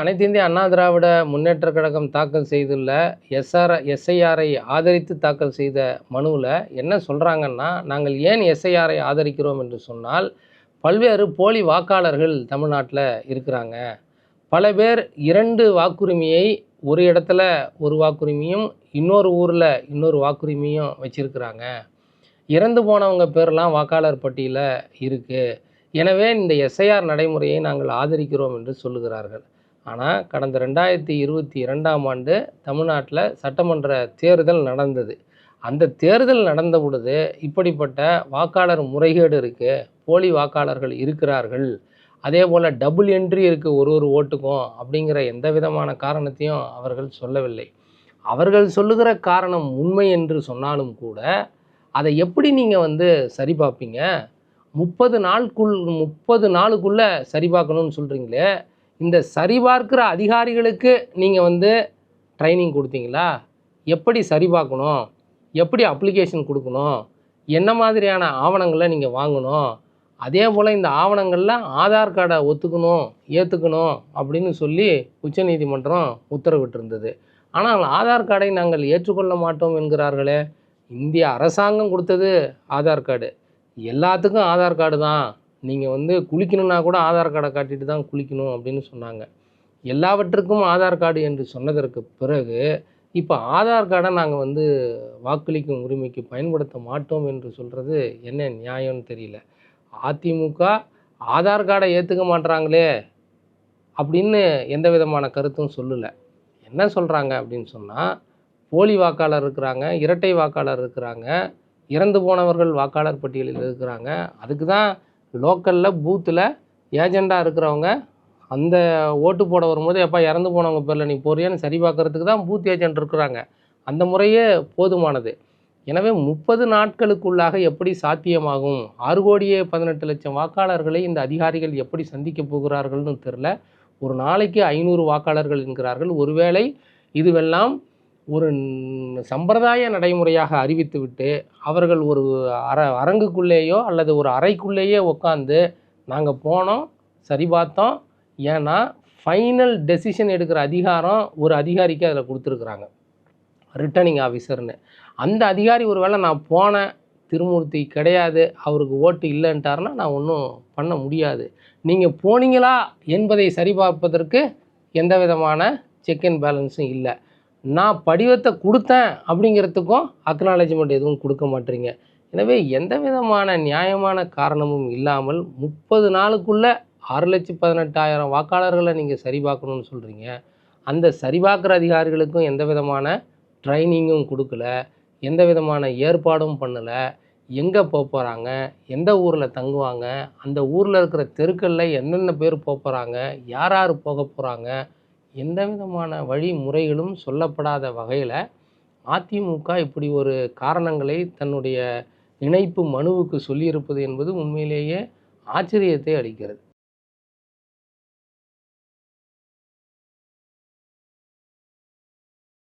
அனைத்து இந்திய அண்ணா திராவிட முன்னேற்றக் கழகம் தாக்கல் செய்துள்ள எஸ்ஐஆரை ஆதரித்து தாக்கல் செய்த மனுவில் என்ன சொல்கிறாங்கன்னா, நாங்கள் ஏன் எஸ்ஐஆரை ஆதரிக்கிறோம் என்று சொன்னால், பல்வேறு போலி வாக்காளர்கள் தமிழ்நாட்டில் இருக்கிறாங்க. பல பேர் 2 வாக்குரிமையை ஒரு இடத்துல ஒரு வாக்குரிமையும், இன்னொரு ஊரில் இன்னொரு வாக்குரிமையும் வச்சுருக்கிறாங்க. இறந்து போனவங்க பேர்லாம் வாக்காளர் பட்டியலில் இருக்குது. எனவே இந்த எஸ்ஐஆர் நடைமுறையை நாங்கள் ஆதரிக்கிறோம் என்று சொல்லுகிறார்கள். ஆனால் கடந்த 2022ஆம் ஆண்டு தமிழ்நாட்டில் சட்டமன்ற தேர்தல் நடந்தது. அந்த தேர்தல் நடந்த பொழுது இப்படிப்பட்ட வாக்காளர் முறைகேடு இருக்குது, போலி வாக்காளர்கள் இருக்கிறார்கள், அதே போல் டபுள் என்ட்ரி இருக்குது ஒரு ஓட்டுக்கும் அப்படிங்கிற எந்த விதமான காரணத்தையும் அவர்கள் சொல்லவில்லை. அவர்கள் சொல்லுகிற காரணம் உண்மை என்று சொன்னாலும் கூட அதை எப்படி நீங்கள் சரி பார்ப்பீங்க? 30 நாளுக்குள்ளே சரி பார்க்கணும்னு சொல்கிறீங்களே, இந்த சரிபார்க்கிற அதிகாரிகளுக்கு நீங்கள் ட்ரைனிங் கொடுத்தீங்களா? எப்படி சரி பார்க்கணும், எப்படி அப்ளிகேஷன் கொடுக்கணும், என்ன மாதிரியான ஆவணங்களை நீங்கள் வாங்கணும், அதே போல் இந்த ஆவணங்களில் ஆதார் கார்டை ஒத்துக்கணும் ஏற்றுக்கணும் அப்படின்னு சொல்லி உச்சநீதிமன்றம் உத்தரவிட்டிருந்தது. ஆனால் ஆதார் கார்டை நாங்கள் ஏற்றுக்கொள்ள மாட்டோம் என்கிறார்களே. இந்திய அரசாங்கம் கொடுத்தது ஆதார் கார்டு, எல்லாத்துக்கும் ஆதார் கார்டு தான், நீங்கள் குளிக்கணுன்னா கூட ஆதார் கார்டை காட்டிட்டு தான் குளிக்கணும் அப்படின்னு சொன்னாங்க. எல்லாவற்றுக்கும் ஆதார் கார்டு என்று சொன்னதற்கு பிறகு இப்போ ஆதார் கார்டை நாங்கள் வாக்களிக்கும் உரிமைக்கு பயன்படுத்த மாட்டோம் என்று சொல்கிறது என்ன நியாயம்னு தெரியல. அதிமுக ஆதார் கார்டை ஏற்றுக்க மாட்டுறாங்களே அப்படின்னு எந்த விதமான கருத்தும் சொல்லலை. என்ன சொல்கிறாங்க அப்படின்னு சொன்னால், போலி வாக்காளர் இருக்கிறாங்க, இரட்டை வாக்காளர் இருக்கிறாங்க, இறந்து போனவர்கள் வாக்காளர் பட்டியலில் இருக்கிறாங்க. அதுக்கு தான் லோக்கலில் பூத்தில் ஏஜெண்டாக இருக்கிறவங்க அந்த ஓட்டு போட வரும்போது, எப்போ இறந்து போனவங்க பேரில் நீ போறியான்னு சரி பார்க்குறதுக்கு தான் பூத் ஏஜெண்ட் இருக்கிறாங்க. அந்த முறையே போதுமானது. எனவே 30 நாட்களுக்குள்ளாக எப்படி சாத்தியமாகும்? 6,18,00,000 வாக்காளர்களை இந்த அதிகாரிகள் எப்படி சந்திக்க போகிறார்கள்னு தெரில. ஒரு நாளைக்கு 500 வாக்காளர்கள் என்கிறார்கள். ஒருவேளை இதுவெல்லாம் ஒரு சம்பிரதாய நடைமுறையாக அறிவித்துவிட்டு அவர்கள் ஒரு அரங்குக்குள்ளேயோ அல்லது ஒரு அறைக்குள்ளேயே உட்காந்து நாங்கள் போனோம், சரி பார்த்தோம், ஏன்னா ஃபைனல் டெசிஷன் எடுக்கிற அதிகாரம் ஒரு அதிகாரிக்கு அதில் கொடுத்துருக்குறாங்க, ரிட்டர்னிங் ஆஃபீஸர்னு. அந்த அதிகாரி ஒரு வேளை நான் போனேன், திருமூர்த்தி கிடையாது, அவருக்கு ஓட்டு இல்லைன்ட்டாருன்னா நான் ஒன்றும் பண்ண முடியாது. நீங்கள் போனீங்களா என்பதை சரிபார்ப்பதற்கு எந்த விதமான செக் அண்ட் பேலன்ஸும் இல்லை. நான் படிவத்தை கொடுத்தேன் அப்படிங்கிறதுக்கும் அக்னாலஜ்மெண்ட் எதுவும் கொடுக்க மாட்டீங்க. எனவே எந்த விதமான நியாயமான காரணமும் இல்லாமல் 30 நாளுக்குள்ளே 6,18,000 வாக்காளர்களை நீங்கள் சரி பார்க்கணுன்னு சொல்கிறீங்க. அந்த சரிபார்க்குற அதிகாரிகளுக்கும் எந்த விதமான ட்ரைனிங்கும் கொடுக்கல, எந்த விதமான ஏற்பாடும் பண்ணலை. எங்கே போகிறாங்க, எந்த ஊரில் தங்குவாங்க, அந்த ஊரில் இருக்கிற தெருக்களில் எந்தெந்த பேர் போகிறாங்க, யார் யார் போக போகிறாங்க, எந்த விதமான வழிமுறைகளும் சொல்லப்படாத வகையில் அதிமுக இப்படி ஒரு காரணங்களை தன்னுடைய இணைப்பு மனுவுக்கு சொல்லியிருப்பது என்பது உண்மையிலேயே ஆச்சரியத்தை அளிக்கிறது.